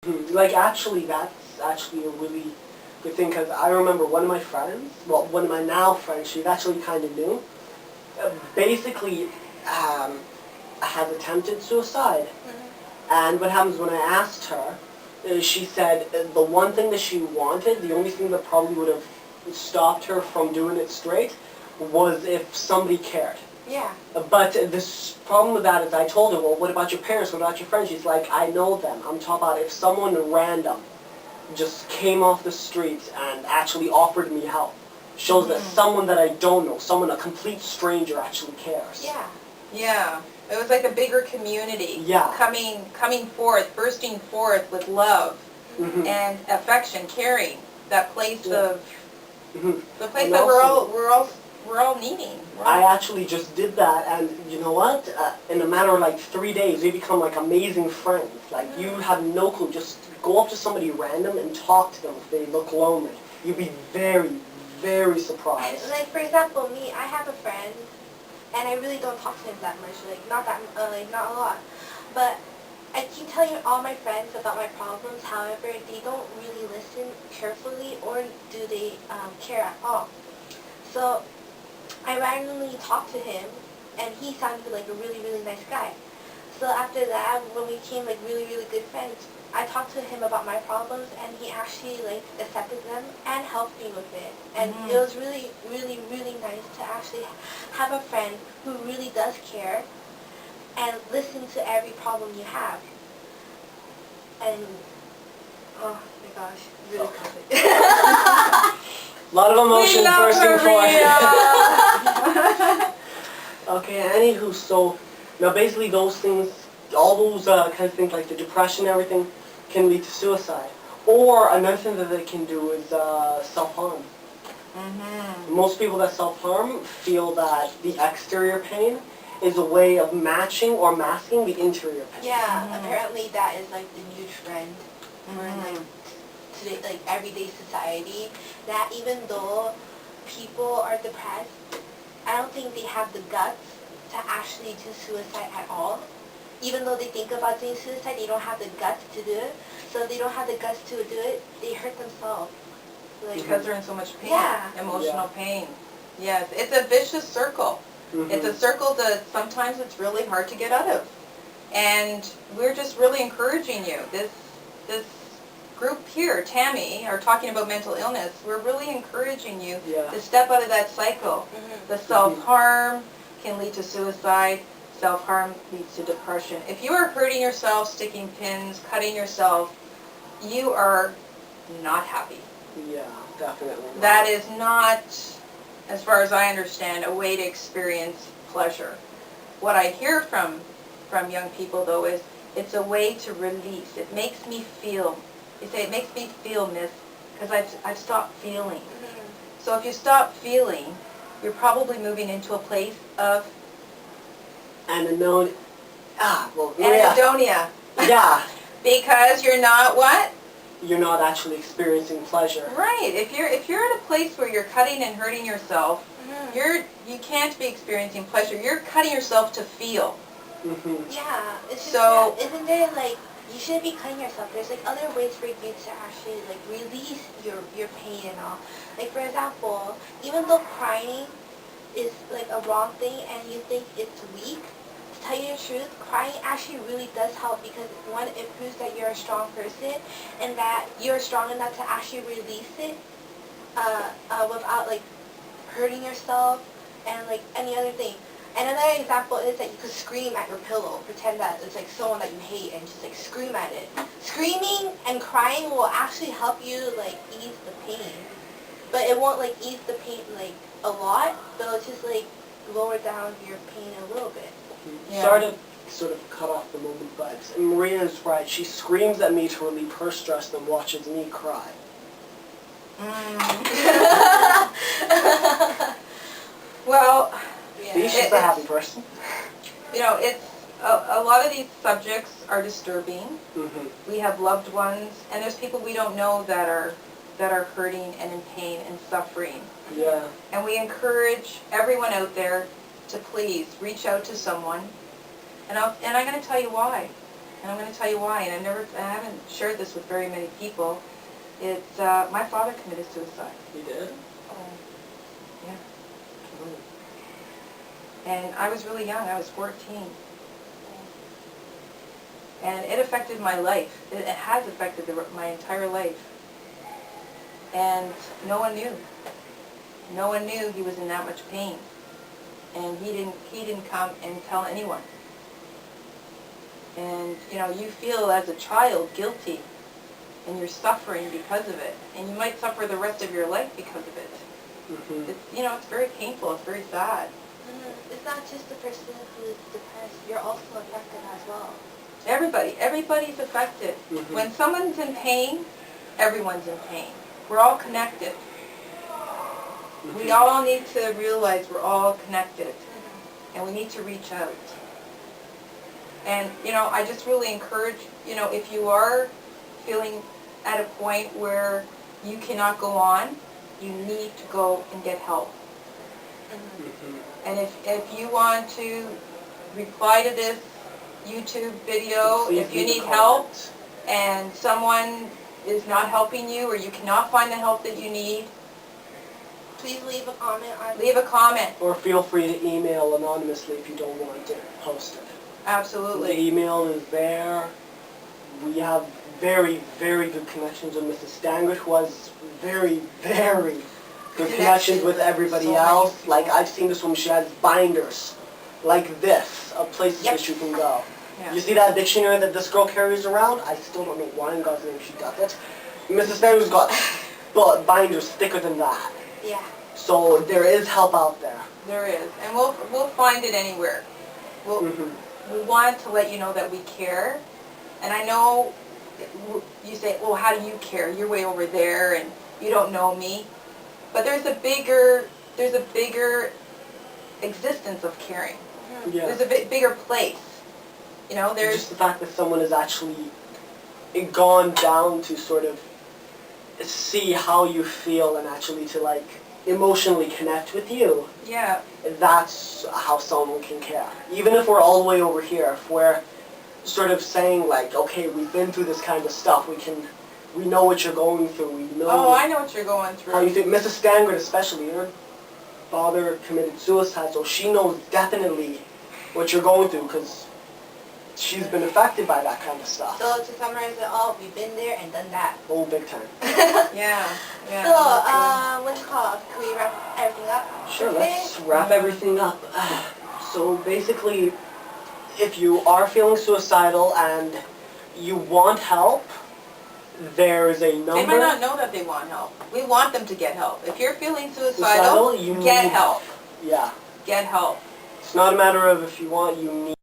Like, actually, that's actually a really good thing, because I remember one of my friends, well, one of my now friends, she's actually kind of new, basically has attempted suicide. And what happens when I asked her, she said the one thing that she wanted, the only thing that probably would have stopped her from doing it straight, was if somebody cared. Yeah. But this problem with that is I told her, well, what about your parents? What about your friends? She's like, I know them. I'm talking about if someone random just came off the streets and actually offered me help. Shows that someone that I don't know, a complete stranger actually cares. Yeah. Yeah. It was like a bigger community. Yeah. Coming forth, bursting forth with love Mm-hmm. and affection, caring. That place of the place And that also- we're all needing. I actually just did that, and you know what? In a matter of like 3 days, we become like amazing friends. Like, you have no clue. Just go up to somebody random and talk to them if they look lonely. You'd be very, very surprised. Like, for example, me, I have a friend, and I really don't talk to him that much. Like, not a lot. But I keep telling all my friends about my problems. However, they don't really listen carefully, or do they care at all. So I randomly talked to him, and he sounded like a really, really nice guy. So after that, when we became like really, really good friends, I talked to him about my problems, and he actually like accepted them and helped me with it. And it was really, really, really nice to actually have a friend who really does care and listen to every problem you have. And oh my gosh, really complicated. A lot of emotion bursting forth. Maria! Okay, anywho, so now basically those things, all those kind of things like the depression and everything, can lead to suicide. Or another thing that they can do is self-harm. Most people that self-harm feel that the exterior pain is a way of matching or masking the interior pain. Yeah, apparently that is like the new trend for like today, like everyday society. That even though people are depressed, I don't think they have the guts to actually do suicide at all. Even though they think about doing suicide, they don't have the guts to do it. So if they don't have the guts to do it, they hurt themselves. Like, Because they're in so much pain. Yeah. Emotional pain. Yes, it's a vicious circle. It's a circle that sometimes it's really hard to get out of. And we're just really encouraging you. This group here, Tammy, are talking about mental illness. We're really encouraging you to step out of that cycle. The self-harm can lead to suicide. Self-harm leads to depression. If you are hurting yourself, sticking pins, cutting yourself, you are not happy. Yeah, definitely. That is not, as far as I understand, a way to experience pleasure. What I hear from young people, though, is it's a way to release. It makes me feel. You say, it makes me feel, miss, because I've stopped feeling. So if you stop feeling, you're probably moving into a place of Anhedonia. anhedonia. Yeah. Because you're not what? You're not actually experiencing pleasure. Right. If you're at a place where you're cutting and hurting yourself, you can't be experiencing pleasure. You're cutting yourself to feel. yeah, it's just So- that, isn't there like, you shouldn't be cutting yourself. There's like other ways for you to actually like release your pain and all. Like, for example, even though crying is like a wrong thing and you think it's weak, to tell you the truth, crying actually really does help, because one, it proves that you're a strong person and that you're strong enough to actually release it without like hurting yourself and like any other thing. And another example is that you could scream at your pillow, pretend that it's like someone that you hate, and just like scream at it. Screaming and crying will actually help you like ease the pain, but it won't like ease the pain like a lot, but it'll just like lower down your pain a little bit. Yeah. Sorry to sort of cut off the moment, but Maria is right. She screams at me to relieve her stress and watches me cry. Well, See, she's a happy person. you know, it's a lot of these subjects are disturbing. Mm-hmm. We have loved ones, and there's people we don't know that are hurting and in pain and suffering. Yeah. And we encourage everyone out there to please reach out to someone. And I'm going to tell you why. And I'm going to tell you why, and I haven't shared this with very many people. It's, my father committed suicide. You did? Yeah. And I was really young, I was 14. And it affected my life. It has affected my entire life. And no one knew. No one knew he was in that much pain. And he didn't come and tell anyone. And, you know, you feel as a child guilty, and you're suffering because of it. And you might suffer the rest of your life because of it. Mm-hmm. It's, you know, it's very painful, it's very sad. It's not just the person who's depressed, you're also affected as well. Everybody's affected. Mhm. When someone's in pain, everyone's in pain. We're all connected. We all need to realize we're all connected, and we need to reach out. And, you know, I just really encourage, you know, if you are feeling at a point where you cannot go on, you need to go and get help. Mm-hmm. And if you want to reply to this YouTube video, Please if you leave a need help comment. and someone is not helping you or you cannot find the help that you need, Please leave a comment on leave a comment. Or feel free to email anonymously if you don't want to post it. The Absolutely. email is there. We have very, very good connections with Mrs. Stangert, who has very, very good connections with everybody So many else. people. Like, I've seen this woman, she has binders like this of places Yep. that you can go. Yeah. You see that dictionary that this girl carries around? I still don't know why in God's name she does it. Mrs. Stangert's got binders thicker than that. Yeah. So there is help out there. There is. And we'll find it anywhere. Mm-hmm. We want to let you know that we care. And I know you say, well, how do you care? You're way over there and you don't know me. But there's a bigger existence of caring. Yeah. There's a bigger place. You know, there's Just the fact that someone has actually gone down to sort of see how you feel and actually to like emotionally connect with you. yeah, That's how someone can care. Even if we're all the way over here, if we're sort of saying like, okay, we've been through this kind of stuff, we know what you're going through, we know oh, I know what you're going how you through. think. Mrs. Stangert especially, her father committed suicide, so she knows definitely what you're going through because she's been affected by that kind of stuff. So to summarize it all, we've been there and done that. Oh, big time. Yeah, yeah. So, what's it called? Can we wrap everything up? Sure, let's wrap everything up. So basically, if you are feeling suicidal and you want help, there's a number. They might not know that they want help. We want them to get help. If you're feeling Suicidal, suicidal, you get need- help. Yeah. Get help. It's not a matter of if you want, you need.